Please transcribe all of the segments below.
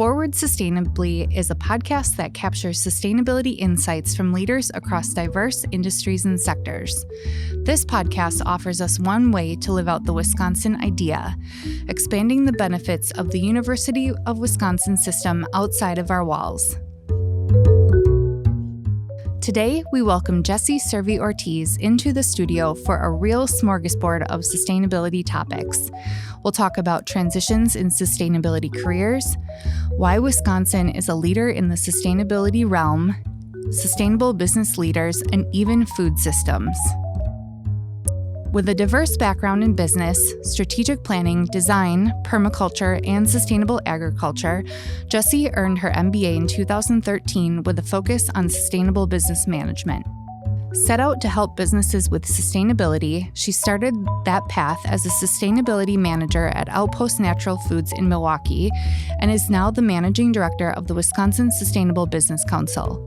Forward Sustainably is a podcast that captures sustainability insights from leaders across diverse industries and sectors. This podcast offers us one way to live out the Wisconsin idea, expanding the benefits of the University of Wisconsin system outside of our walls. Today, we welcome Jessy Servi Ortiz into the studio for a real smorgasbord of sustainability topics. We'll talk about transitions in sustainability careers, why Wisconsin is a leader in the sustainability realm, sustainable business leaders, and even food systems. With a diverse background in business, strategic planning, design, permaculture, and sustainable agriculture, Jessy earned her MBA in 2013 with a focus on sustainable business management. Set out to help businesses with sustainability, she started that path as a sustainability manager at Outpost Natural Foods in Milwaukee and is now the managing director of the Wisconsin Sustainable Business Council.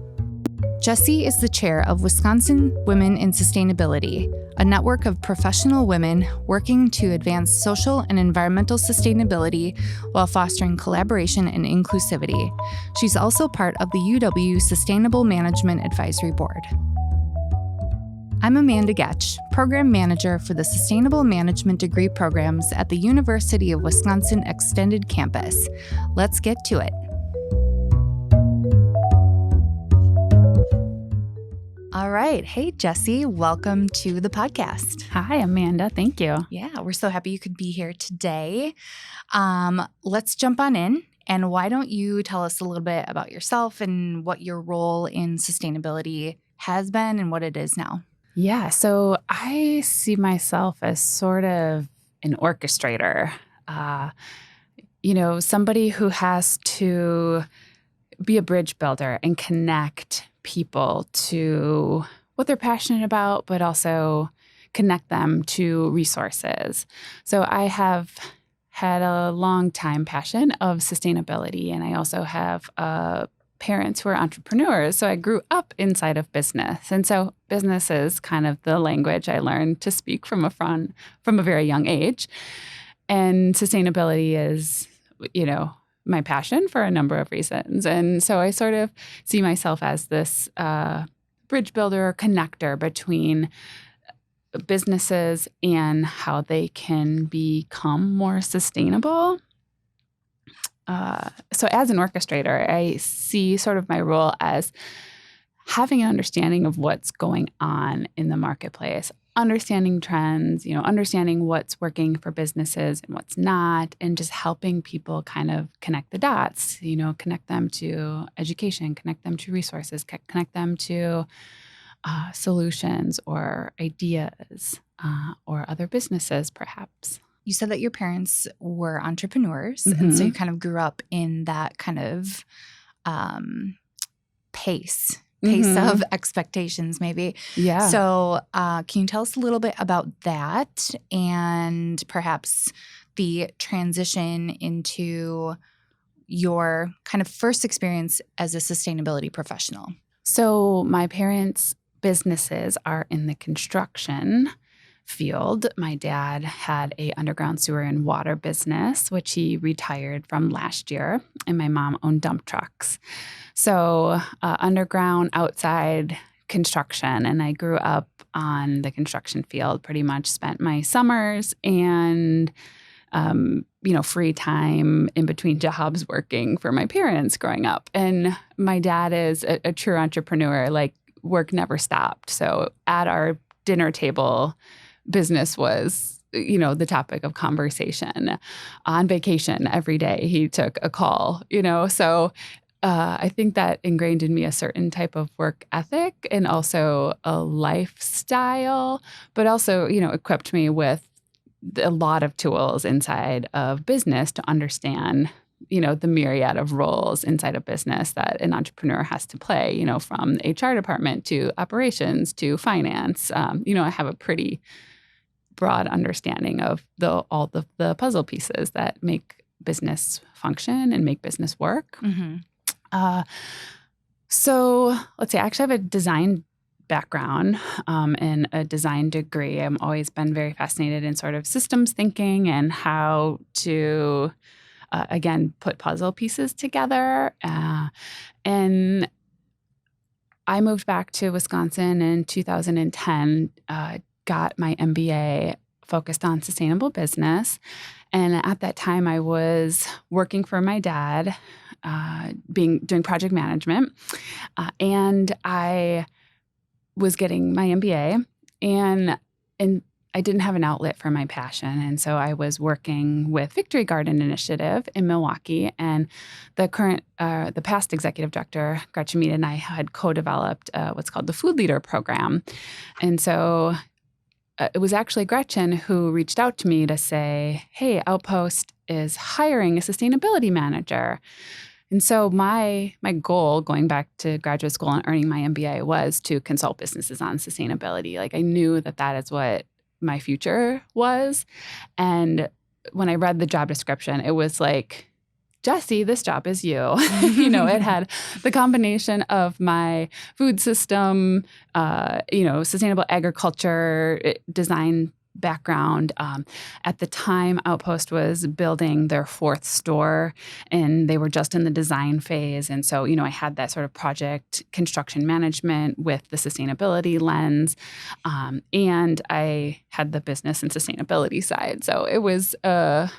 Jessy is the chair of Wisconsin Women in Sustainability, a network of professional women working to advance social and environmental sustainability while fostering collaboration and inclusivity. She's also part of the UW Sustainable Management Advisory Board. I'm Amanda Getch, Program Manager for the Sustainable Management Degree Programs at the University of Wisconsin Extended Campus. Let's get to it. All right. Hey, Jessy, welcome to the podcast. Hi, Amanda. Thank you. Yeah, we're so happy you could be here today. Let's jump on in. And why don't you tell us a little bit about yourself and what your role in sustainability has been and what it is now? Yeah, so I see myself as sort of an orchestrator, somebody who has to be a bridge builder and connect people to what they're passionate about, but also connect them to resources. So I have had a long time passion of sustainability, and I also have parents who are entrepreneurs. So I grew up inside of business. And so business is kind of the language I learned to speak from a very young age. And sustainability is, my passion for a number of reasons. And so I sort of see myself as this bridge builder or connector between businesses and how they can become more sustainable. So as an orchestrator, I see sort of my role as having an understanding of what's going on in the marketplace, understanding trends, understanding what's working for businesses and what's not, and just helping people kind of connect the dots, connect them to education, connect them to resources, connect them to solutions or ideas or other businesses, perhaps. You said that your parents were entrepreneurs, and so you kind of grew up in that kind of pace of expectations, maybe. Yeah. So can you tell us a little bit about that and perhaps the transition into your kind of first experience as a sustainability professional? So my parents' businesses are in the construction field. My dad had a underground sewer and water business, which he retired from last year, and my mom owned dump trucks. So underground, outside construction, and I grew up on the construction field, pretty much spent my summers and free time in between jobs working for my parents growing up. And my dad is a true entrepreneur, like work never stopped. So at our dinner table, business was, the topic of conversation. On vacation every day, he took a call, So I think that ingrained in me a certain type of work ethic and also a lifestyle, but also, equipped me with a lot of tools inside of business to understand, the myriad of roles inside of business that an entrepreneur has to play, from the HR department to operations to finance. I have a pretty broad understanding of all the puzzle pieces that make business function and make business work. So let's see, I actually have a design background and a design degree. I've always been very fascinated in sort of systems thinking and how to again, put puzzle pieces together. And I moved back to Wisconsin in 2010, got my MBA focused on sustainable business. And at that time, I was working for my dad, doing project management. And I was getting my MBA, and I didn't have an outlet for my passion. And so I was working with Victory Garden Initiative in Milwaukee, and the past executive director, Gretchen Mead, and I had co-developed what's called the Food Leader Program. And so it was actually Gretchen who reached out to me to say, hey, Outpost is hiring a sustainability manager. And so my goal going back to graduate school and earning my MBA was to consult businesses on sustainability. Like I knew that is what my future was. And when I read the job description, it was like, Jessy, this job is you. It had the combination of my food system, sustainable agriculture, design background. At the time, Outpost was building their 4th store, and they were just in the design phase. And so, I had that sort of project construction management with the sustainability lens. And I had the business and sustainability side. So it was a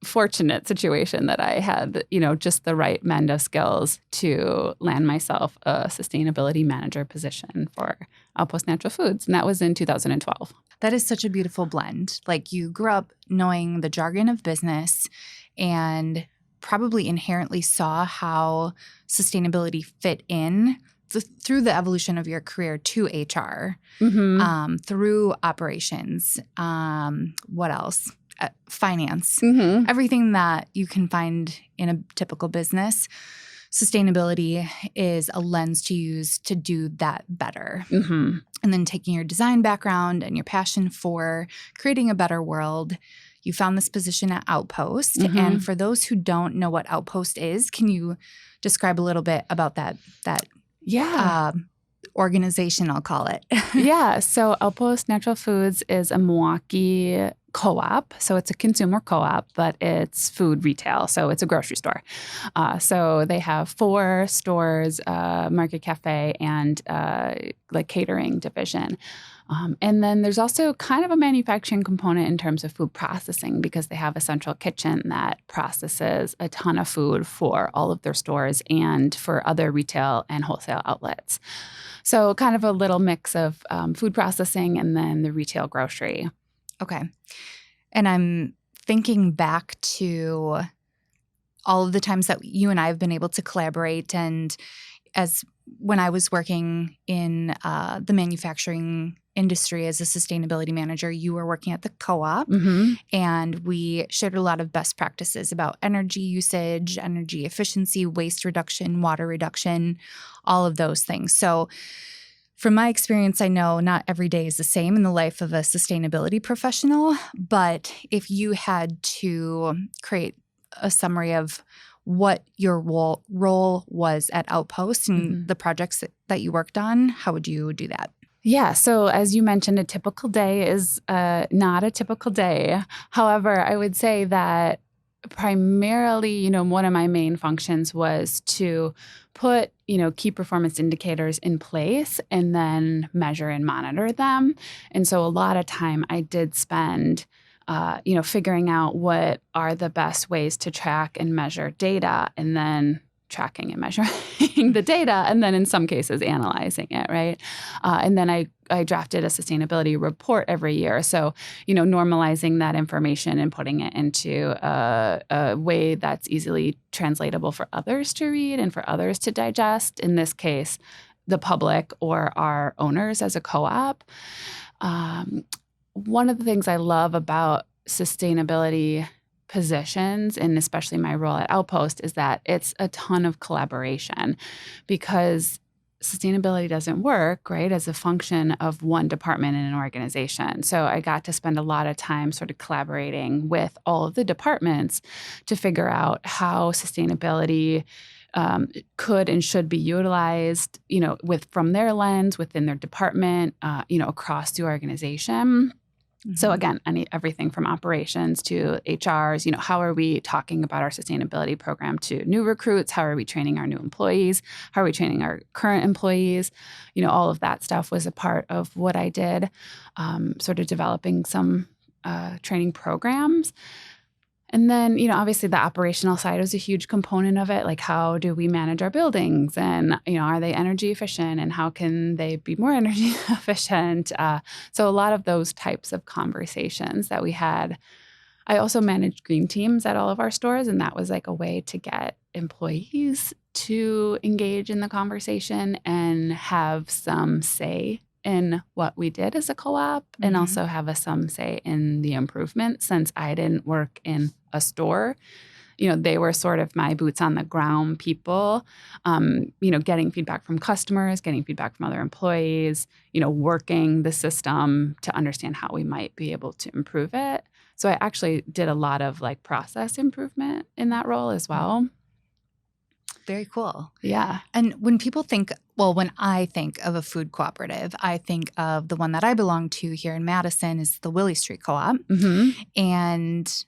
fortunate situation that I had, just the right blend of skills to land myself a sustainability manager position for Outpost Natural Foods. And that was in 2012. That is such a beautiful blend. Like you grew up knowing the jargon of business and probably inherently saw how sustainability fit in through the evolution of your career to HR, through operations. What else? Finance, everything that you can find in a typical business. Sustainability is a lens to use to do that better. And then taking your design background and your passion for creating a better world, you found this position at Outpost. And for those who don't know what Outpost is, can you describe a little bit about that organization, I'll call it? Yeah. So Outpost Natural Foods is a Milwaukee co-op. So it's a consumer co-op, but it's food retail. So it's a grocery store. So they have 4 stores, market cafe, and catering division. And then there's also kind of a manufacturing component in terms of food processing because they have a central kitchen that processes a ton of food for all of their stores and for other retail and wholesale outlets. So kind of a little mix of food processing and then the retail grocery. Okay. And I'm thinking back to all of the times that you and I have been able to collaborate, and as when I was working in the manufacturing industry as a sustainability manager, you were working at the co-op, and we shared a lot of best practices about energy usage, energy efficiency, waste reduction, water reduction, all of those things. So from my experience, I know not every day is the same in the life of a sustainability professional, but if you had to create a summary of what your role was at Outpost and the projects that you worked on, how would you do that? Yeah. So as you mentioned, a typical day is not a typical day. However, I would say that primarily, one of my main functions was to put, key performance indicators in place and then measure and monitor them. And so a lot of time I did spend, figuring out what are the best ways to track and measure data, and then tracking and measuring the data, and then in some cases analyzing it, right? And then I drafted a sustainability report every year. So, normalizing that information and putting it into a way that's easily translatable for others to read and for others to digest, in this case, the public or our owners as a co-op. One of the things I love about sustainability positions, and especially my role at Outpost, is that it's a ton of collaboration because sustainability doesn't work, right, as a function of one department in an organization. So I got to spend a lot of time sort of collaborating with all of the departments to figure out how sustainability could and should be utilized, from their lens within their department, across the organization. So again, everything from operations to HRs, how are we talking about our sustainability program to new recruits? How are we training our new employees? How are we training our current employees? All of that stuff was a part of what I did, sort of developing some training programs. And then, obviously the operational side was a huge component of it. Like, how do we manage our buildings? And, are they energy efficient? And how can they be more energy efficient? So a lot of those types of conversations that we had. I also managed green teams at all of our stores. And that was like a way to get employees to engage in the conversation and have some say in what we did as a co-op, and also have some say in the improvement. Since I didn't work in a store, they were sort of my boots on the ground people, getting feedback from customers, getting feedback from other employees, working the system to understand how we might be able to improve it. So I actually did a lot of like process improvement in that role as well. Very cool. Yeah. And when I think of a food cooperative, I think of the one that I belong to here in Madison is the Willy Street Co-op. And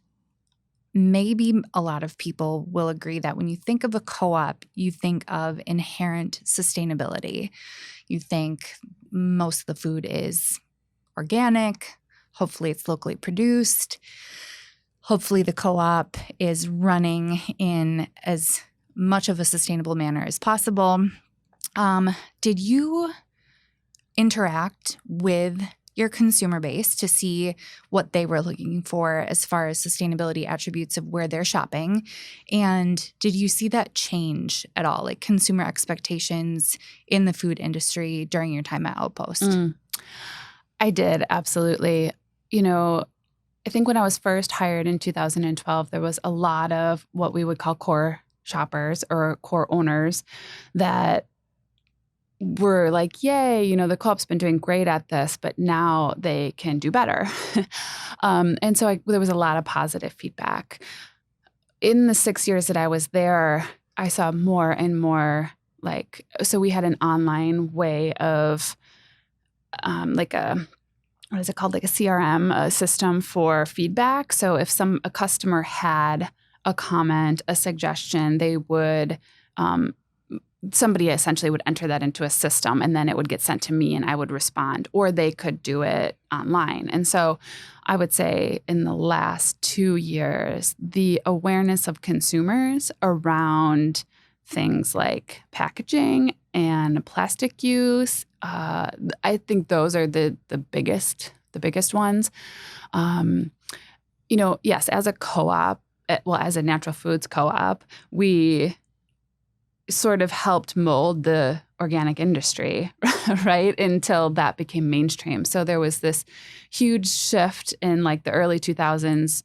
maybe a lot of people will agree that when you think of a co-op, you think of inherent sustainability. You think most of the food is organic. Hopefully it's locally produced. Hopefully the co-op is running in as much of a sustainable manner as possible. Did you interact with your consumer base to see what they were looking for as far as sustainability attributes of where they're shopping? And did you see that change at all, like consumer expectations in the food industry during your time at Outpost? I did, absolutely. I think when I was first hired in 2012, there was a lot of what we would call core shoppers or core owners that were like, yay, the co-op's been doing great at this, but now they can do better. And so there was a lot of positive feedback. In the 6 years that I was there, I saw more and more so we had an online way of what is it called? Like a CRM, a system for feedback. So if a customer had a comment, a suggestion, they would, somebody essentially would enter that into a system, and then it would get sent to me and I would respond, or they could do it online. And so I would say in the last 2 years, the awareness of consumers around things like packaging and plastic use, I think those are the biggest ones. Yes, as a co-op, as a natural foods co-op, we sort of helped mold the organic industry, right, until that became mainstream. So there was this huge shift in like the early 2000s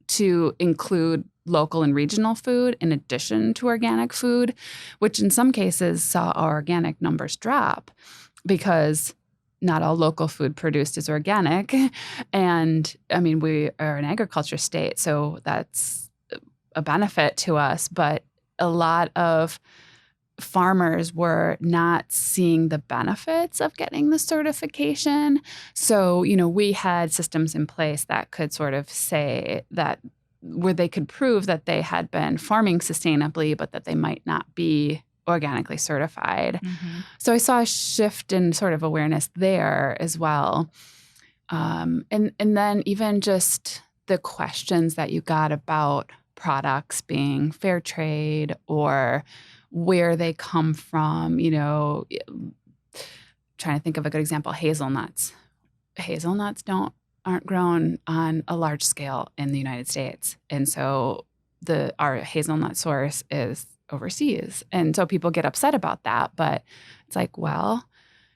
to include local and regional food in addition to organic food, which in some cases saw our organic numbers drop because not all local food produced is organic. And I mean, we are an agriculture state, so that's a benefit to us. But a lot of farmers were not seeing the benefits of getting the certification. So, we had systems in place that could sort of say that where they could prove that they had been farming sustainably, but that they might not be organically certified. So I saw a shift in sort of awareness there as well. And then even just the questions that you got about products being fair trade or where they come from, trying to think of a good example, hazelnuts. Hazelnuts aren't grown on a large scale in the United States. And so our hazelnut source is overseas. And so people get upset about that. But it's like, well,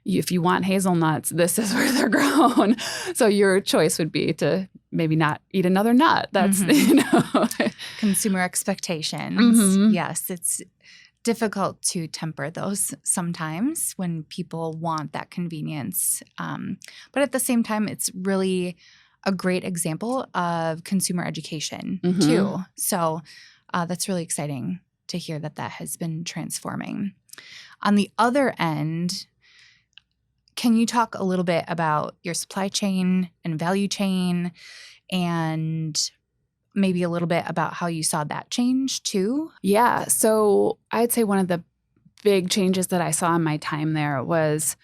if you want hazelnuts, this is where they're grown. So your choice would be to maybe not eat another nut. That's, Consumer expectations. Yes, it's difficult to temper those sometimes when people want that convenience. But at the same time, it's really a great example of consumer education too. So that's really exciting to hear that has been transforming. On the other end, Can you talk a little bit about your supply chain and value chain, and maybe a little bit about how you saw that change too? Yeah. So I'd say one of the big changes that I saw in my time there was,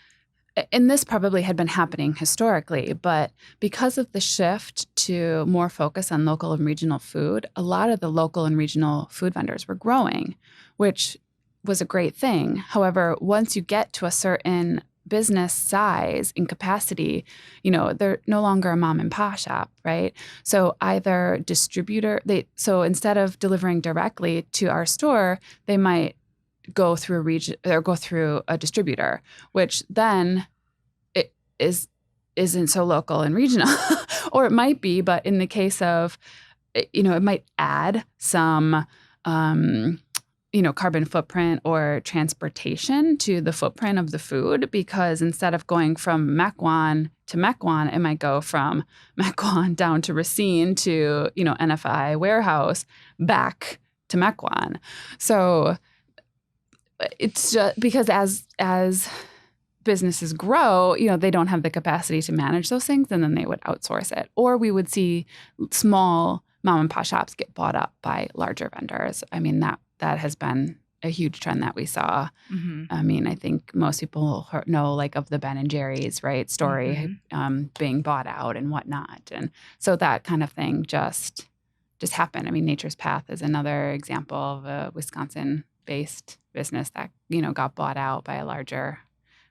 and this probably had been happening historically, but because of the shift to more focus on local and regional food, a lot of the local and regional food vendors were growing, which was a great thing. However, once you get to a certain business size and capacity, they're no longer a mom and pop shop, right? So either so instead of delivering directly to our store, they might go through a region or go through a distributor, which then isn't so local and regional, or it might be, but in the case of, it might add some, carbon footprint or transportation to the footprint of the food, because instead of going from Mequon to Mequon, it might go from Mequon down to Racine to, NFI warehouse back to Mequon. So it's just because as businesses grow, they don't have the capacity to manage those things, and then they would outsource it. Or we would see small mom and pop shops get bought up by larger vendors. I mean, that has been a huge trend that we saw. Mm-hmm. I mean, I think most people know of the Ben and Jerry's, right, story, mm-hmm. Being bought out and whatnot. And so that kind of thing just happened. I mean, Nature's Path is another example of a Wisconsin-based business that, got bought out by a larger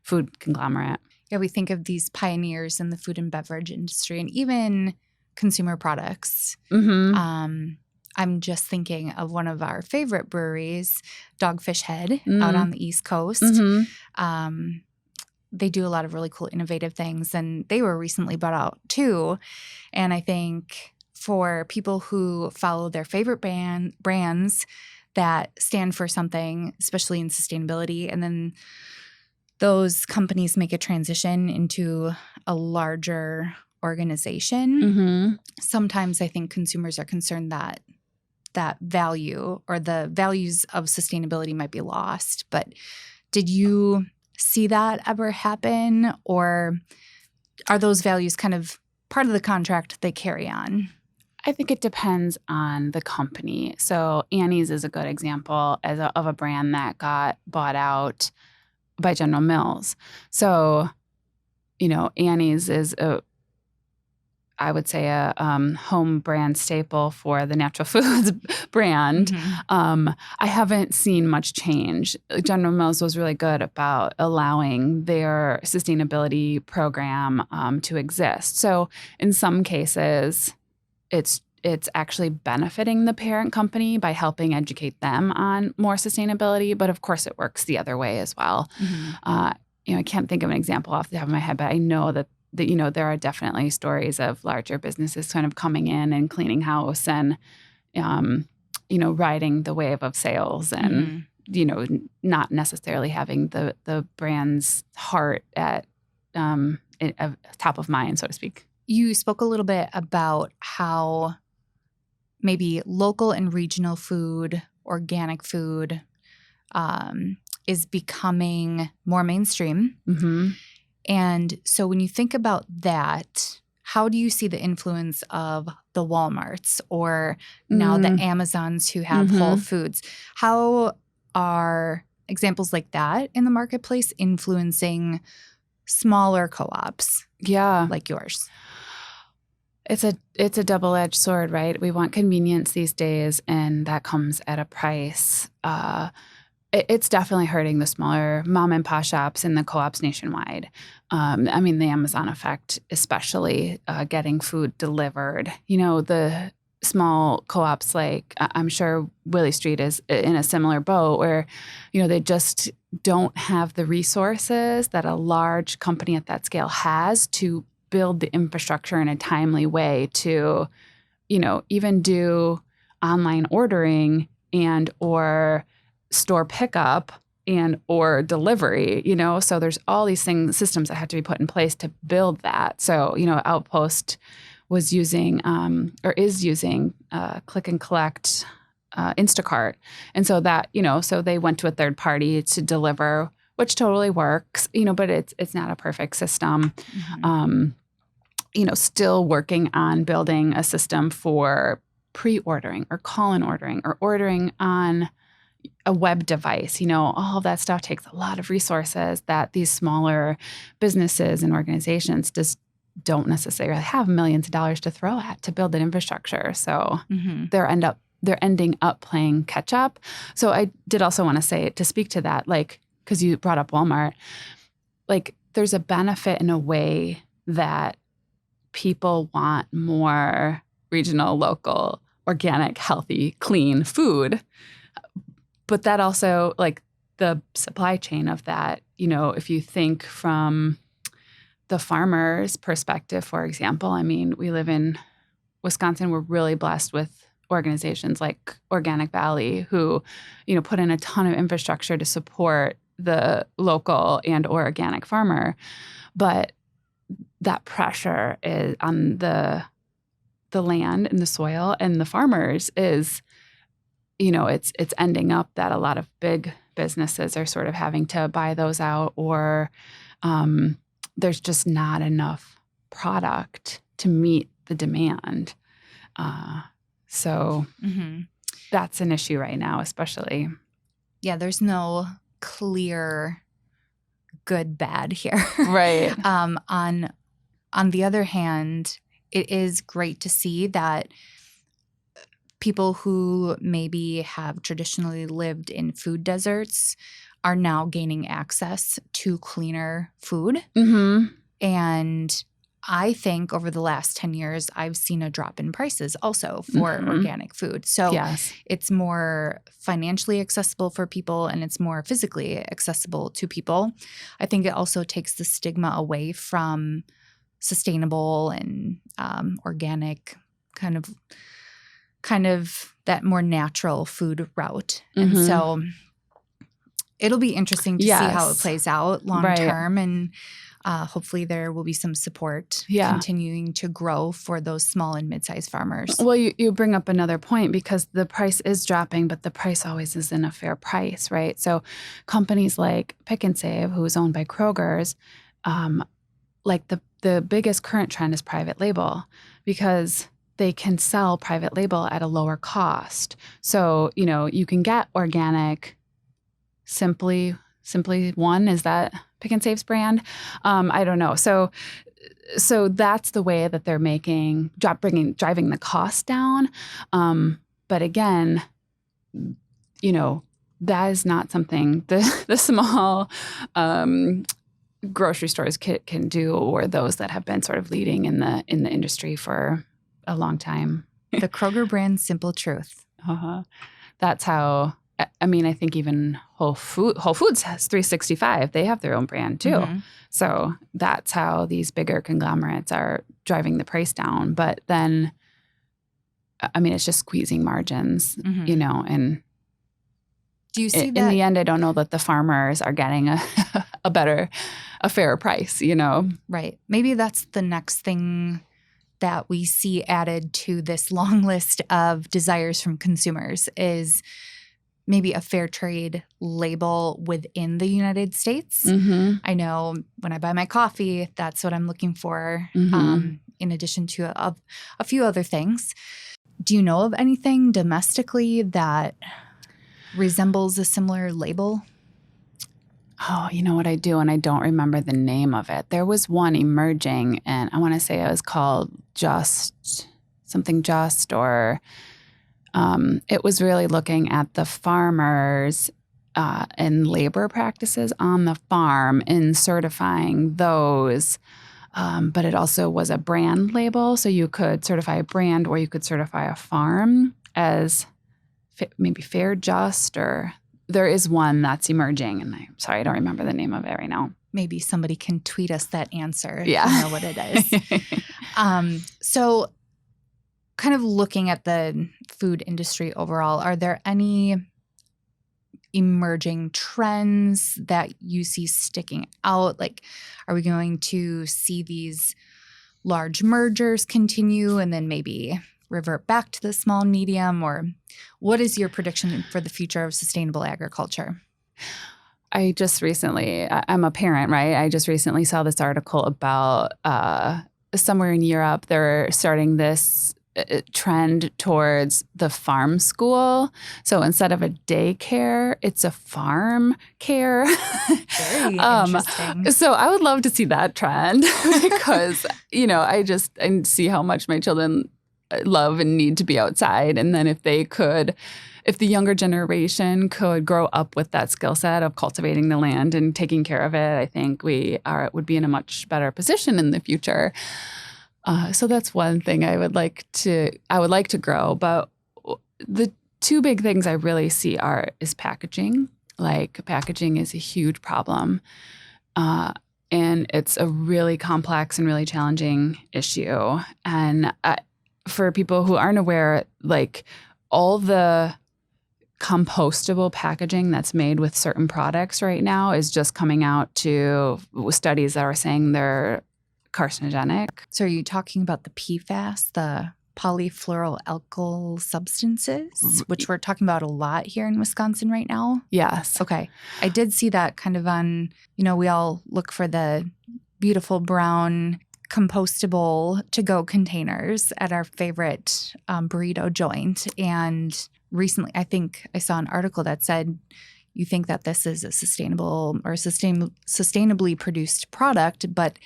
food conglomerate. Yeah, we think of these pioneers in the food and beverage industry and even consumer products. Mm-hmm. I'm just thinking of one of our favorite breweries, Dogfish Head, out on the East Coast. Mm-hmm. They do a lot of really cool, innovative things, and they were recently bought out too. And I think for people who follow their favorite brands that stand for something, especially in sustainability, and then those companies make a transition into a larger organization, mm-hmm. sometimes I think consumers are concerned that value or the values of sustainability might be lost. But did you see that ever happen, or are those values kind of part of the contract they carry on? I think it depends on the company. So Annie's is a good example of a brand that got bought out by General Mills. So, Annie's is I would say a home brand staple for the Natural Foods brand. Mm-hmm. I haven't seen much change. General Mills was really good about allowing their sustainability program to exist. So in some cases, it's actually benefiting the parent company by helping educate them on more sustainability. But of course, it works the other way as well. Mm-hmm. I can't think of an example off the top of my head, but I know that there are definitely stories of larger businesses kind of coming in and cleaning house and, riding the wave of sales and, mm-hmm. Not necessarily having the brand's heart at top of mind, so to speak. You spoke a little bit about how maybe local and regional food, organic food, is becoming more mainstream. Mm-hmm. And so when you think about that, how do you see the influence of the Walmarts or now the Amazons who have mm-hmm. Whole Foods? How are examples like that in the marketplace influencing smaller co-ops like yours? It's a double-edged sword, right? We want convenience these days, and that comes at a price. It's definitely hurting the smaller mom and pop shops and the co-ops nationwide. The Amazon effect, especially getting food delivered. The small co-ops, like I'm sure Willy Street is in a similar boat where, they just don't have the resources that a large company at that scale has to build the infrastructure in a timely way to, even do online ordering and or store pickup and or delivery, so there's all these systems that have to be put in place to build that. So, Outpost was using or is using click and collect Instacart. And so that, so they went to a third party to deliver, which totally works, but it's not a perfect system. Still working on building a system for pre-ordering or call-in ordering or ordering on a web device. All of that stuff takes a lot of resources that these smaller businesses and organizations just don't necessarily have millions of dollars to throw at to build an infrastructure. So they're ending up playing catch up. So I did also want to say, to speak to that, because you brought up Walmart, there's a benefit in a way that people want more regional, local, organic, healthy, clean food. But that also, the supply chain of that, if you think from the farmer's perspective, for example, we live in Wisconsin. We're really blessed with organizations like Organic Valley who, put in a ton of infrastructure to support the local and or organic farmer. But that pressure is on the land and the soil and the farmers is, it's ending up that a lot of big businesses are sort of having to buy those out, or there's just not enough product to meet the demand. So that's an issue right now, especially. Yeah, there's no clear good, bad here. Right. On the other hand, it is great to see that people who maybe have traditionally lived in food deserts are now gaining access to cleaner food. And I think over the last 10 years, I've seen a drop in prices also for organic food. So it's more financially accessible for people and it's more physically accessible to people. I think it also takes the stigma away from sustainable and organic kind of that more natural food route. And so it'll be interesting to see how it plays out long term. And hopefully there will be some support continuing to grow for those small and mid-sized farmers. Well, you bring up another point because the price is dropping, but the price always isn't a fair price, right? So companies like Pick and Save, who is owned by Kroger's, the biggest current trend is private label because they can sell private label at a lower cost. So, you can get organic Simply One. Is that Pick and Save's brand? I don't know. So that's the way that they're driving the cost down. But again, that is not something the small grocery stores can do, or those that have been sort of leading in the industry for a long time. The Kroger brand, Simple Truth. That's how. I think even Whole Foods has 365. They have their own brand too. So that's how these bigger conglomerates are driving the price down. But then, it's just squeezing margins, and do you see that? In the end, I don't know that the farmers are getting a fairer price, Right. Maybe that's the next thing that we see added to this long list of desires from consumers is maybe a fair trade label within the United States. I know when I buy my coffee, that's what I'm looking for, in addition to a few other things. Do you know of anything domestically that resembles a similar label? Oh, you know what I do, and I don't remember the name of it. There was one emerging, and I want to say it was called Just, or it was really looking at the farmers and labor practices on the farm and certifying those. But it also was a brand label, so you could certify a brand or you could certify a farm as maybe Fair Just, or there is one that's emerging, and I'm sorry, I don't remember the name of it right now. Maybe somebody can tweet us that answer if you know what it is. So kind of looking at the food industry overall, are there any emerging trends that you see sticking out? Are we going to see these large mergers continue and then maybe revert back to the small medium? Or what is your prediction for the future of sustainable agriculture? I just recently, I'm a parent, right? I just recently saw this article about somewhere in Europe, they're starting this trend towards the farm school. So instead of a daycare, it's a farm care. Very interesting. So I would love to see that trend because, I see how much my children love and need to be outside. And then if the younger generation could grow up with that skill set of cultivating the land and taking care of it, I think would be in a much better position in the future. So that's one thing I would like to grow. But the two big things I really see is packaging. Like packaging is a huge problem. And it's a really complex and really challenging issue. And for people who aren't aware, like all the compostable packaging that's made with certain products right now is just coming out to studies that are saying they're carcinogenic. So are you talking about the PFAS, the polyfluoroalkyl substances, which we're talking about a lot here in Wisconsin right now? Yes. Okay. I did see that kind of on, we all look for the beautiful brown compostable to-go containers at our favorite burrito joint. And recently, I think I saw an article that said you think that this is a sustainable or sustainably produced product, but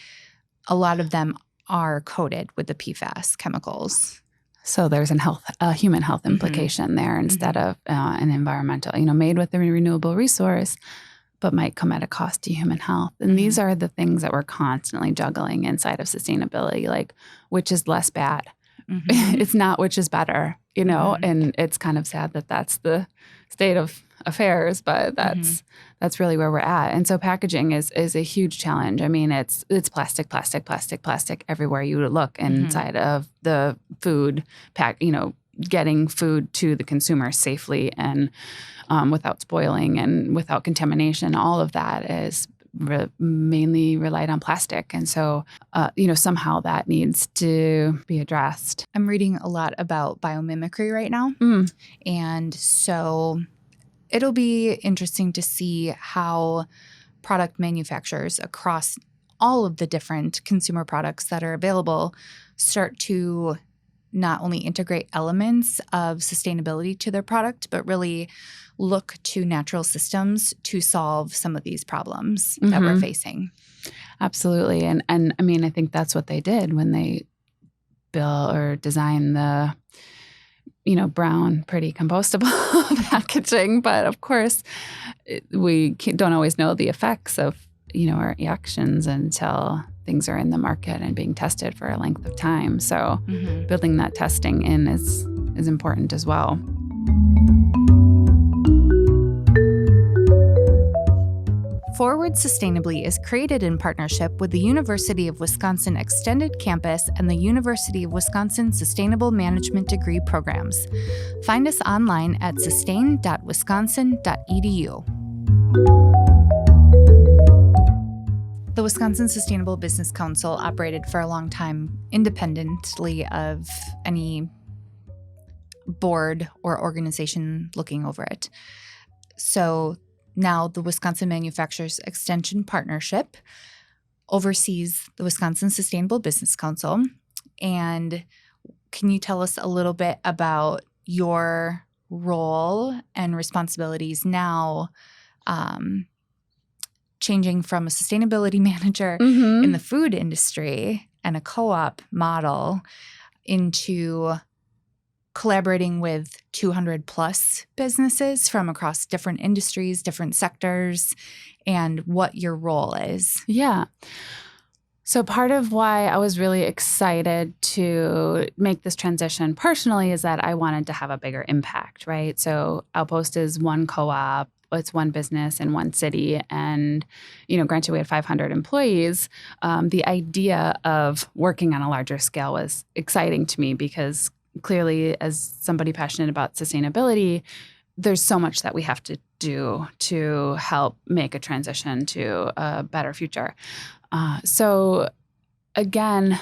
a lot of them are coated with the PFAS chemicals. So there's a human health implication there instead of an environmental, made with a renewable resource, but might come at a cost to human health. And these are the things that we're constantly juggling inside of sustainability, like which is less bad. It's not which is better, and it's kind of sad that that's the state of affairs, but that's really where we're at. And so packaging is a huge challenge. I mean, it's plastic everywhere you look inside of the food pack, getting food to the consumer safely and without spoiling and without contamination. All of that is mainly relied on plastic. And so, somehow that needs to be addressed. I'm reading a lot about biomimicry right now. And so it'll be interesting to see how product manufacturers across all of the different consumer products that are available start to not only integrate elements of sustainability to their product, but really look to natural systems to solve some of these problems that we're facing. Absolutely. And I mean, I think that's what they did when they built or designed the brown, pretty compostable packaging. But of course, we don't always know the effects of, our actions until things are in the market and being tested for a length of time. So building that testing in is important as well. Forward Sustainably is created in partnership with the University of Wisconsin Extended Campus and the University of Wisconsin Sustainable Management Degree Programs. Find us online at sustain.wisconsin.edu. The Wisconsin Sustainable Business Council operated for a long time independently of any board or organization looking over it. So now the Wisconsin Manufacturers Extension Partnership oversees the Wisconsin Sustainable Business Council. And can you tell us a little bit about your role and responsibilities now, changing from a sustainability manager in the food industry and a co-op model into collaborating with 200 plus businesses from across different industries, different sectors, and what your role is? Yeah. So part of why I was really excited to make this transition personally is that I wanted to have a bigger impact, right? So Outpost is one co-op. It's one business in one city. And, granted, we had 500 employees. The idea of working on a larger scale was exciting to me because clearly, as somebody passionate about sustainability, there's so much that we have to do to help make a transition to a better future. So again,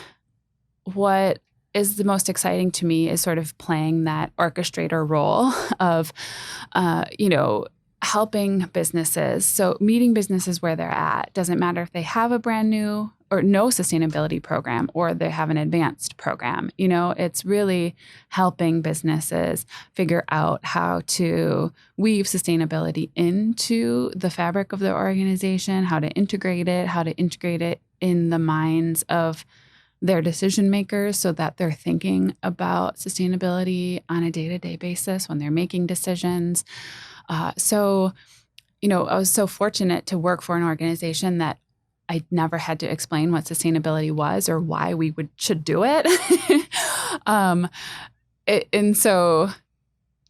what is the most exciting to me is sort of playing that orchestrator role of, helping businesses. So meeting businesses where they're at. Doesn't matter if they have a brand new or no sustainability program or they have an advanced program. It's really helping businesses figure out how to weave sustainability into the fabric of their organization, how to integrate it in the minds of their decision makers so that they're thinking about sustainability on a day-to-day basis when they're making decisions. I was so fortunate to work for an organization that I never had to explain what sustainability was or why we should do it. And so,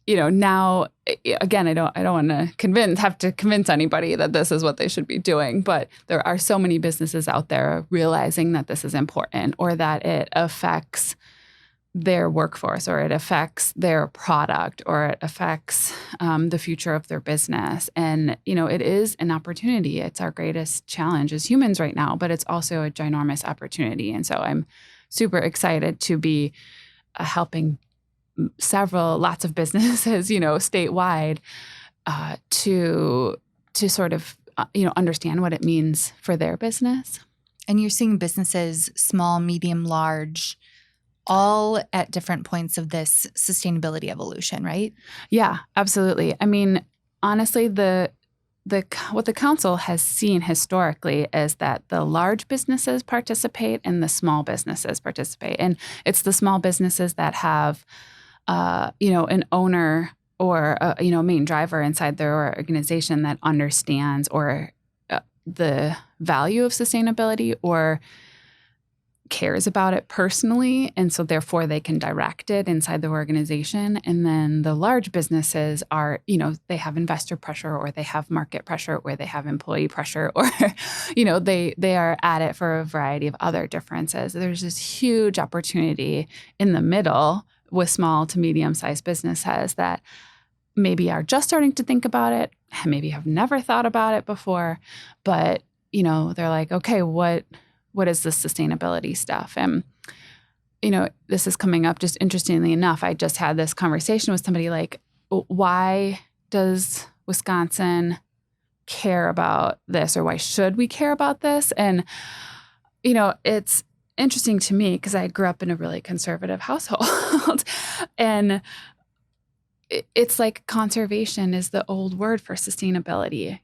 now again, I don't want to have to convince anybody that this is what they should be doing. But there are so many businesses out there realizing that this is important or that it affects their workforce or it affects their product or it affects the future of their business. And, it is an opportunity. It's our greatest challenge as humans right now, but it's also a ginormous opportunity. And so I'm super excited to be helping lots of businesses, statewide to sort of, understand what it means for their business. And you're seeing businesses, small, medium, large, all at different points of this sustainability evolution, right? Yeah, absolutely. I mean, honestly, what the council has seen historically is that the large businesses participate and the small businesses participate. And it's the small businesses that have, an owner or a main driver inside their organization that understands or the value of sustainability or cares about it personally, and so therefore they can direct it inside the organization. And then the large businesses are, they have investor pressure or they have market pressure or they have employee pressure or, they are at it for a variety of other differences. There's this huge opportunity in the middle with small to medium-sized businesses that maybe are just starting to think about it, maybe have never thought about it before, but, they're like, okay, what is this sustainability stuff? And, this is coming up just interestingly enough. I just had this conversation with somebody like, why does Wisconsin care about this or why should we care about this? And, it's interesting to me because I grew up in a really conservative household and it's like conservation is the old word for sustainability,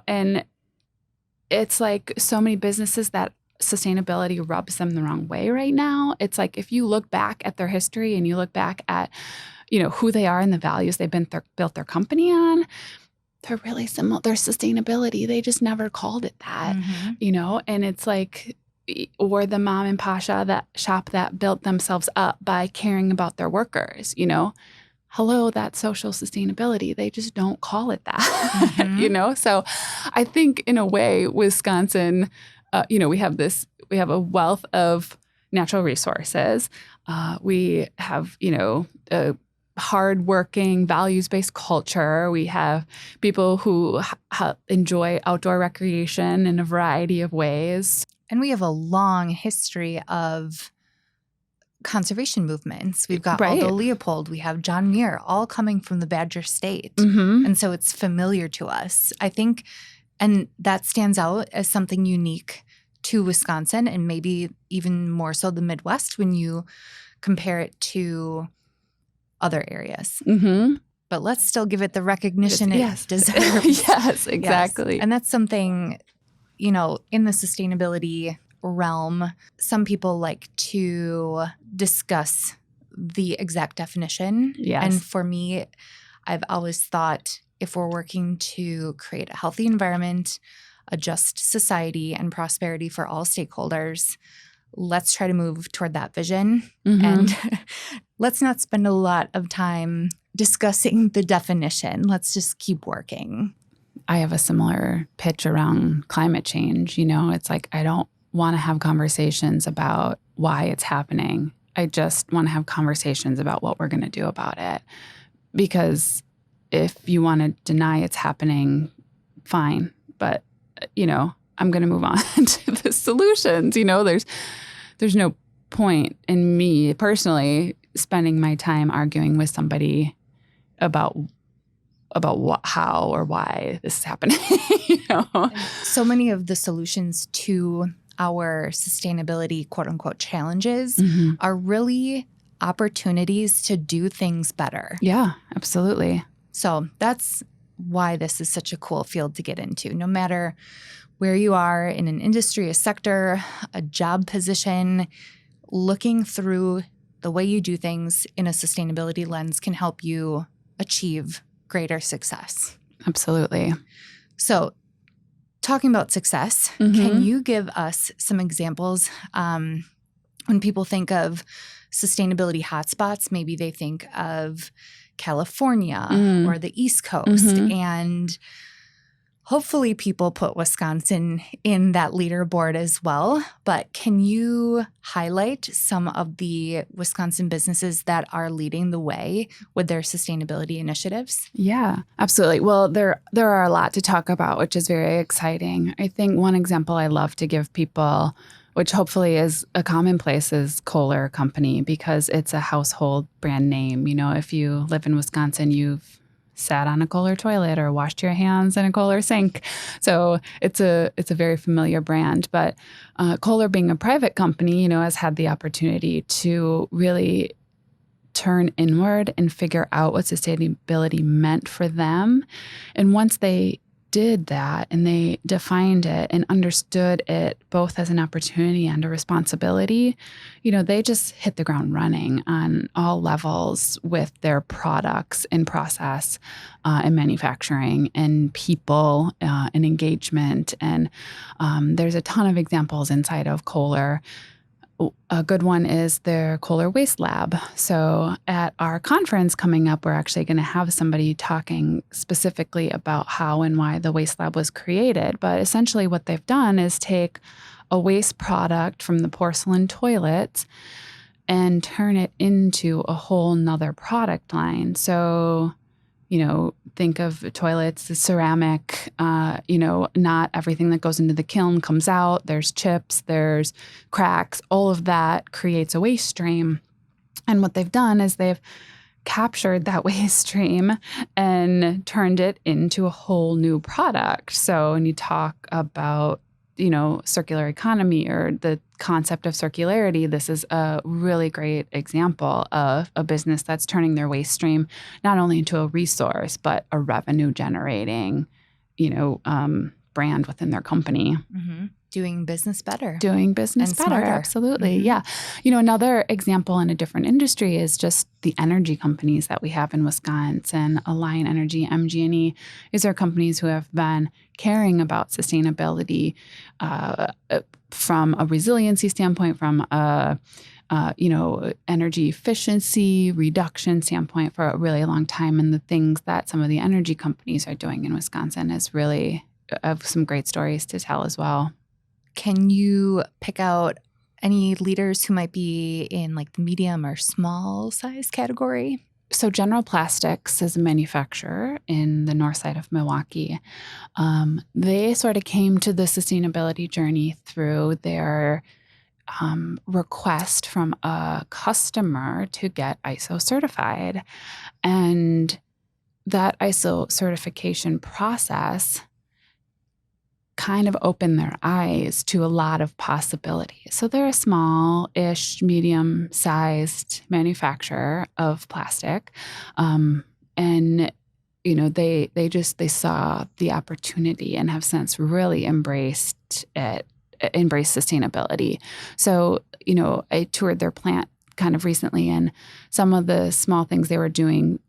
and it's like so many businesses that sustainability rubs them the wrong way right now. It's like if you look back at their history and you look back at, who they are and the values they've built their company on, they're really similar. They're sustainability. They just never called it that, and it's like, or the mom and pa shop that built themselves up by caring about their workers, Hello, that's social sustainability. They just don't call it that, So I think in a way, Wisconsin, we have a wealth of natural resources. We have, a hardworking, values-based culture. We have people who enjoy outdoor recreation in a variety of ways. And we have a long history of conservation movements. We've got Aldo Leopold, we have John Muir, all coming from the Badger State. Mm-hmm. And so it's familiar to us, I think, and that stands out as something unique to Wisconsin and maybe even more so the Midwest when you compare it to other areas. Mm-hmm. But let's still give it the recognition it deserves. Yes, exactly. Yes. And that's something, in the sustainability realm, some people like to discuss the exact definition. Yes. And for me, I've always thought if we're working to create a healthy environment, a just society, and prosperity for all stakeholders, let's try to move toward that vision. Mm-hmm. And let's not spend a lot of time discussing the definition. Let's just keep working. I have a similar pitch around climate change. It's like I don't want to have conversations about why it's happening. I just want to have conversations about what we're going to do about it. Because if you want to deny it's happening, fine. But, I'm going to move on to the solutions. There's no point in me personally spending my time arguing with somebody about how or why this is happening. So many of the solutions to our sustainability, quote unquote, challenges are really opportunities to do things better. Yeah, absolutely. So that's why this is such a cool field to get into. No matter where you are in an industry, a sector, a job position, looking through the way you do things in a sustainability lens can help you achieve greater success. Absolutely. So talking about success, can you give us some examples when people think of sustainability hotspots? Maybe they think of California or the East Coast, and hopefully people put Wisconsin in that leaderboard as well. But can you highlight some of the Wisconsin businesses that are leading the way with their sustainability initiatives? Yeah, absolutely. Well, there are a lot to talk about, which is very exciting. I think one example I love to give people, which hopefully is a commonplace, is Kohler Company, because it's a household brand name. If you live in Wisconsin, you've sat on a Kohler toilet or washed your hands in a Kohler sink. So it's a very familiar brand. But Kohler, being a private company, has had the opportunity to really turn inward and figure out what sustainability meant for them. And once they did that and they defined it and understood it both as an opportunity and a responsibility, they just hit the ground running on all levels with their products and process and manufacturing and people and engagement. And there's a ton of examples inside of Kohler. A good one is their Kohler Waste Lab. So at our conference coming up, we're actually going to have somebody talking specifically about how and why the Waste Lab was created. But essentially what they've done is take a waste product from the porcelain toilets and turn it into a whole nother product line. So think of toilets, the ceramic, not everything that goes into the kiln comes out. There's chips, there's cracks, all of that creates a waste stream. And what they've done is they've captured that waste stream and turned it into a whole new product. So when you talk about circular economy or the concept of circularity, this is a really great example of a business that's turning their waste stream not only into a resource, but a revenue generating, brand within their company. Doing business better. Doing business better. Smarter. Absolutely. Yeah. Another example in a different industry is just the energy companies that we have in Wisconsin. Alliant Energy, MG&E. These are companies who have been caring about sustainability from a resiliency standpoint, from a energy efficiency reduction standpoint for a really long time. And the things that some of the energy companies are doing in Wisconsin is really have some great stories to tell as well. Can you pick out any leaders who might be in like the medium or small size category? So General Plastics is a manufacturer in the north side of Milwaukee. They sort of came to the sustainability journey through their request from a customer to get ISO certified. And that ISO certification process kind of opened their eyes to a lot of possibilities. So they're a small-ish, medium-sized manufacturer of plastic. And, they saw the opportunity and have since really embraced sustainability. So, I toured their plant kind of recently, and some of the small things they were doing,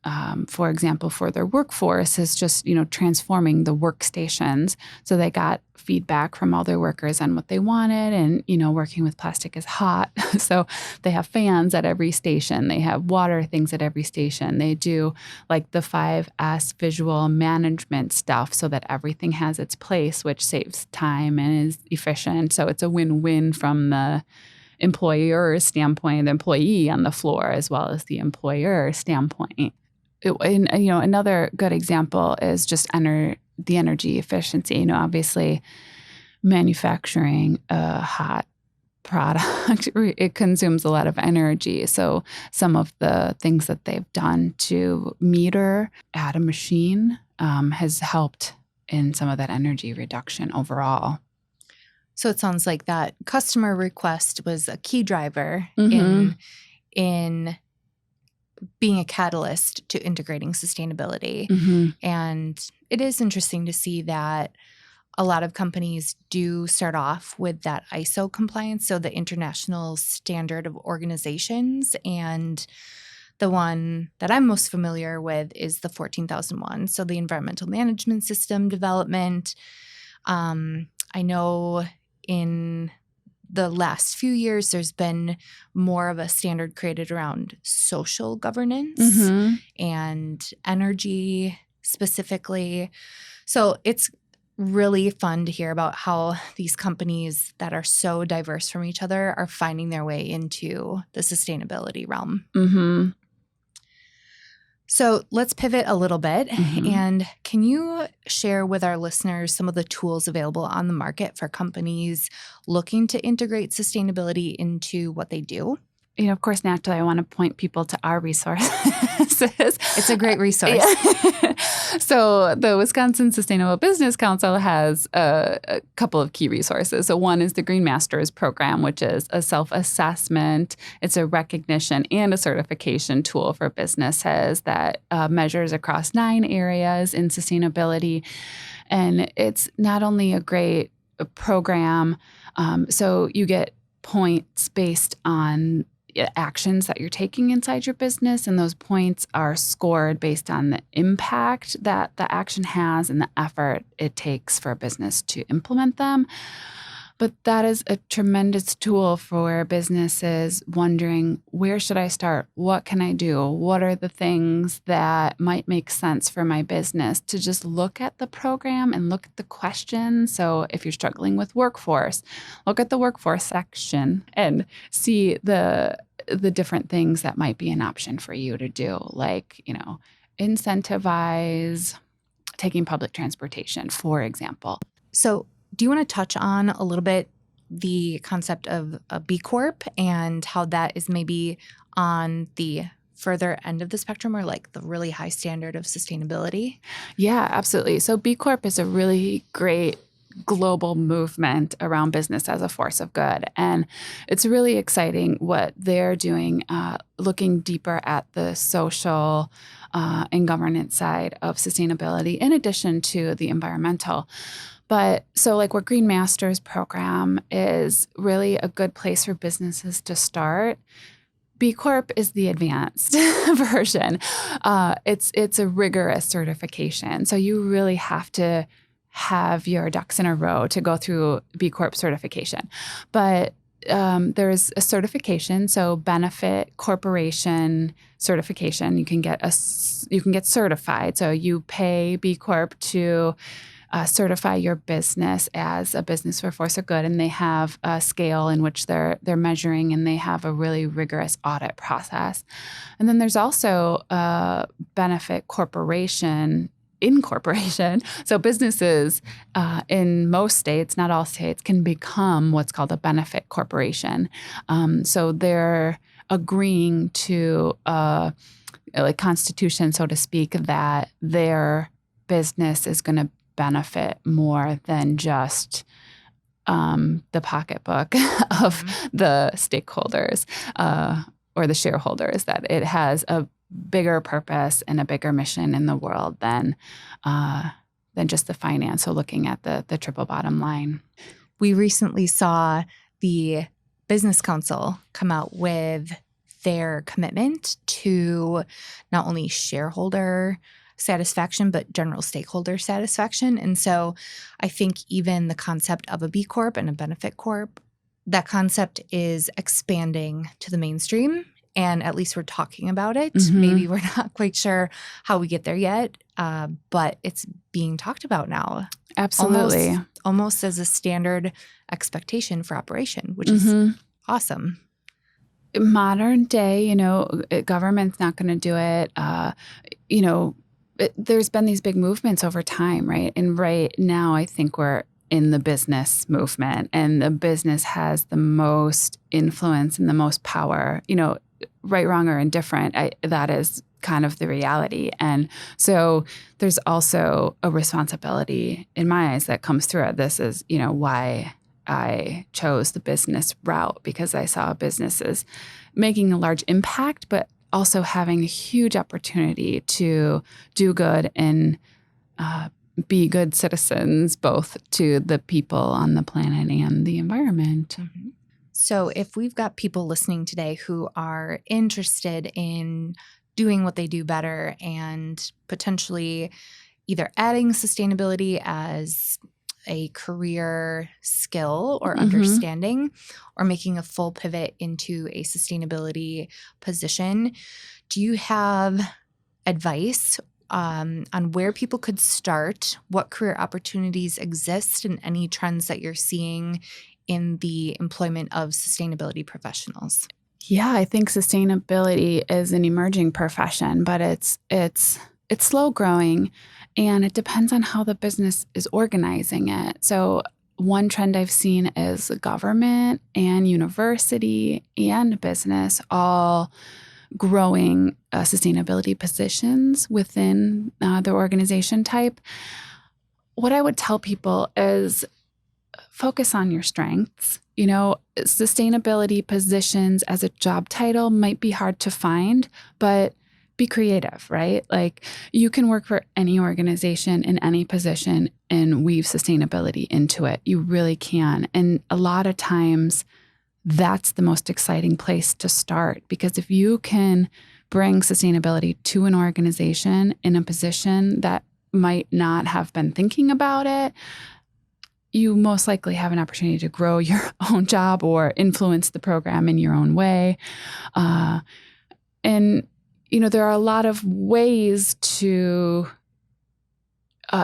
for example, for their workforce is just, transforming the workstations. So they got feedback from all their workers on what they wanted, and, working with plastic is hot. So they have fans at every station. They have water things at every station. They do like the 5S visual management stuff so that everything has its place, which saves time and is efficient. So it's a win-win from the employer standpoint, the employee on the floor, as well as the employer standpoint. Another good example is just the energy efficiency. Obviously, manufacturing a hot product, it consumes a lot of energy. So some of the things that they've done to meter at a machine has helped in some of that energy reduction overall. So it sounds like that customer request was a key driver Mm-hmm. in being a catalyst to integrating sustainability. Mm-hmm. And it is interesting to see that a lot of companies do start off with that ISO compliance, so the International Standard of Organizations. And the one that I'm most familiar with is the 14001, so the Environmental Management System development. I know in the last few years, there's been more of a standard created around social governance Mm-hmm. and energy specifically. So it's really fun to hear about how these companies that are so diverse from each other are finding their way into the sustainability realm. Mm-hmm. So let's pivot a little bit. Mm-hmm. And can you share with our listeners some of the tools available on the market for companies looking to integrate sustainability into what they do? You know, of course, naturally, I want to point people to our resources. It's a great resource. Yeah. So the Wisconsin Sustainable Business Council has a couple of key resources. So one is the Green Masters program, which is a self-assessment. It's a recognition and a certification tool for businesses that measures across 9 areas in sustainability. And it's not only a great program, so you get points based on actions that you're taking inside your business, and those points are scored based on the impact that the action has and the effort it takes for a business to implement them. But that is a tremendous tool for businesses wondering, where should I start? What can I do? What are the things that might make sense for my business? To just look at the program and look at the questions. So if you're struggling with workforce, look at the workforce section and see the different things that might be an option for you to do, like, incentivize taking public transportation, for example. So do you want to touch on a little bit the concept of a B Corp and how that is maybe on the further end of the spectrum, or like the really high standard of sustainability? Yeah, absolutely. So B Corp is a really great global movement around business as a force of good. And it's really exciting what they're doing, looking deeper at the social and governance side of sustainability, in addition to the environmental. But so like what Green Masters program is really a good place for businesses to start. B Corp is the advanced version. It's a rigorous certification. So you really have to have your ducks in a row to go through B Corp certification. But there's a certification, so benefit corporation certification. You can get certified. So you pay B Corp to certify your business as a business for force of good, and they have a scale in which they're measuring, and they have a really rigorous audit process. And then there's also a benefit corporation incorporation. So businesses in most states, not all states, can become what's called a benefit corporation. So they're agreeing to a constitution, so to speak, that their business is going to benefit more than just the pocketbook of the stakeholders or the shareholders, that it has a bigger purpose and a bigger mission in the world than just the finance. So looking at the triple bottom line. We recently saw the Business Council come out with their commitment to not only shareholder satisfaction, but general stakeholder satisfaction. And so I think even the concept of a B Corp and a benefit corp, that concept is expanding to the mainstream. And at least we're talking about it. Mm-hmm. Maybe we're not quite sure how we get there yet, but it's being talked about now. Absolutely. Almost as a standard expectation for operation, which is awesome. Modern day, government's not going to do it. There's been these big movements over time, right? And right now, I think we're in the business movement, and the business has the most influence and the most power, right, wrong, or indifferent. That is kind of the reality. And so there's also a responsibility in my eyes that comes through it. This is, why I chose the business route, because I saw businesses making a large impact, but also having a huge opportunity to do good and be good citizens, both to the people on the planet and the environment. Mm-hmm. So if we've got people listening today who are interested in doing what they do better and potentially either adding sustainability as a career skill or understanding, or making a full pivot into a sustainability position, do you have advice on where people could start, what career opportunities exist, and any trends that you're seeing in the employment of sustainability professionals? Yeah, I think sustainability is an emerging profession, but it's slow growing, and it depends on how the business is organizing it. So one trend I've seen is government and university and business all growing sustainability positions within their organization type. What I would tell people is focus on your strengths. Sustainability positions as a job title might be hard to find, but be creative, right? Like, you can work for any organization in any position and weave sustainability into it. You really can. And a lot of times that's the most exciting place to start, because if you can bring sustainability to an organization in a position that might not have been thinking about it, you most likely have an opportunity to grow your own job or influence the program in your own way. And there are a lot of ways to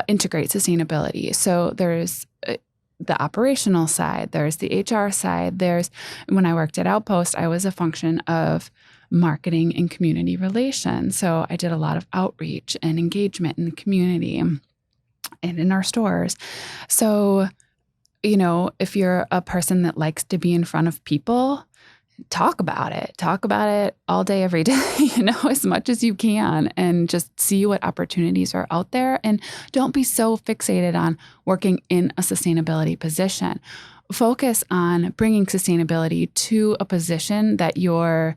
integrate sustainability. So there's the operational side, there's the HR side, when I worked at Outpost, I was a function of marketing and community relations. So I did a lot of outreach and engagement in the community and in our stores. So, if you're a person that likes to be in front of people, talk about it all day, every day, as much as you can, and just see what opportunities are out there. And don't be so fixated on working in a sustainability position. Focus on bringing sustainability to a position that you're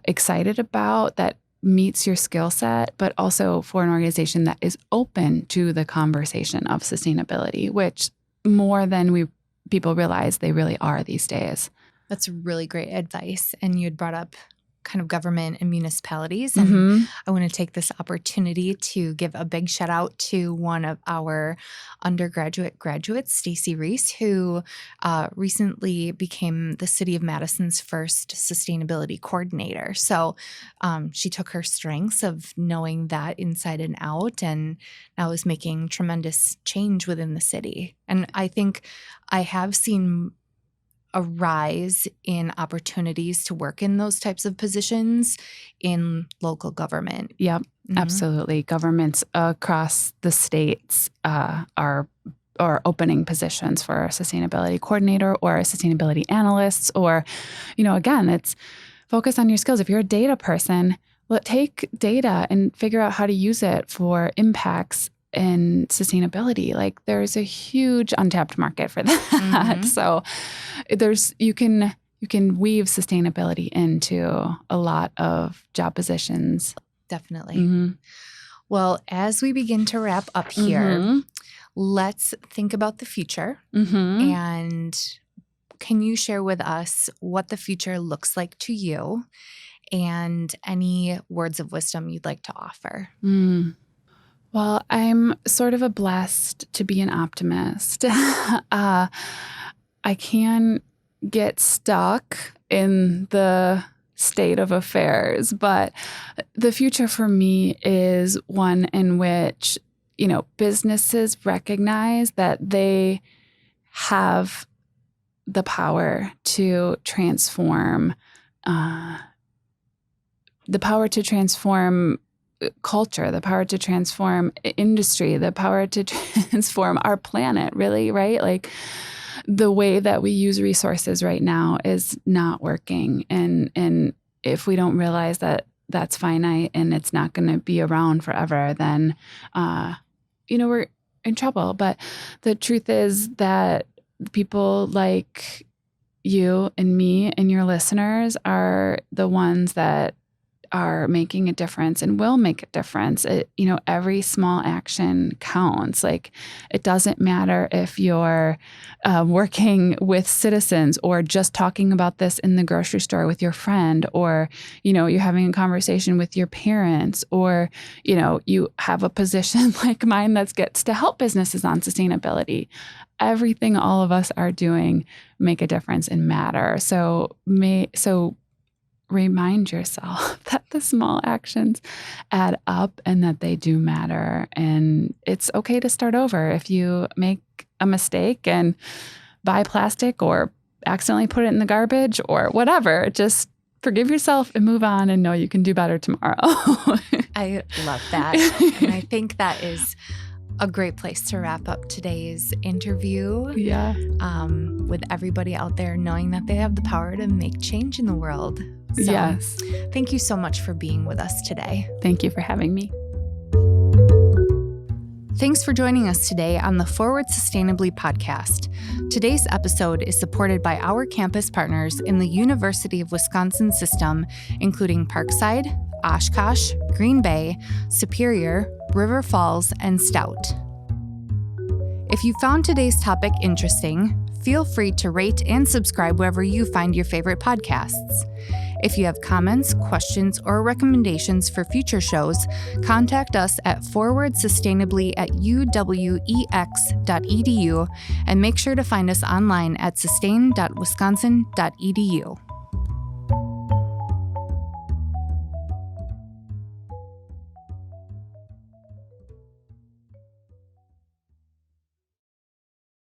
excited about, that meets your skill set, but also for an organization that is open to the conversation of sustainability, which more than people realize they really are these days. That's really great advice. And you had brought up kind of government and municipalities. And I want to take this opportunity to give a big shout out to one of our undergraduate graduates, Stacey Reese, who recently became the city of Madison's first sustainability coordinator. So she took her strengths of knowing that inside and out, and now is making tremendous change within the city. And I think I have seen a rise in opportunities to work in those types of positions in local government. Yep, absolutely. Governments across the states are opening positions for a sustainability coordinator or a sustainability analysts, or, again, it's focus on your skills. If you're a data person, take data and figure out how to use it for impacts and sustainability. Like, there's a huge untapped market for that. So you can weave sustainability into a lot of job positions. Definitely. Well, as we begin to wrap up here, let's think about the future. And can you share with us what the future looks like to you and any words of wisdom you'd like to offer? Well, I'm sort of blessed to be an optimist. I can get stuck in the state of affairs, but the future for me is one in which, businesses recognize that they have the power to transform culture, the power to transform industry, the power to transform our planet, really, right? Like the way that we use resources right now is not working. And if we don't realize that that's finite and it's not going to be around forever, then, we're in trouble. But the truth is that people like you and me and your listeners are the ones that are making a difference and will make a difference. Every small action counts. Like, it doesn't matter if you're working with citizens or just talking about this in the grocery store with your friend, or, you're having a conversation with your parents, or, you have a position like mine that gets to help businesses on sustainability. Everything all of us are doing make a difference and matter. So remind yourself that the small actions add up and that they do matter. And it's okay to start over. If you make a mistake and buy plastic or accidentally put it in the garbage or whatever, just forgive yourself and move on and know you can do better tomorrow. I love that. And I think that is a great place to wrap up today's interview. Yeah. With everybody out there knowing that they have the power to make change in the world. So, yes. Thank you so much for being with us today. Thank you for having me. Thanks for joining us today on the Forward Sustainably podcast. Today's episode is supported by our campus partners in the University of Wisconsin system, including Parkside, Oshkosh, Green Bay, Superior, River Falls, and Stout. If you found today's topic interesting, feel free to rate and subscribe wherever you find your favorite podcasts. If you have comments, questions, or recommendations for future shows, contact us at forwardsustainably@uwex.edu and make sure to find us online at sustain.wisconsin.edu.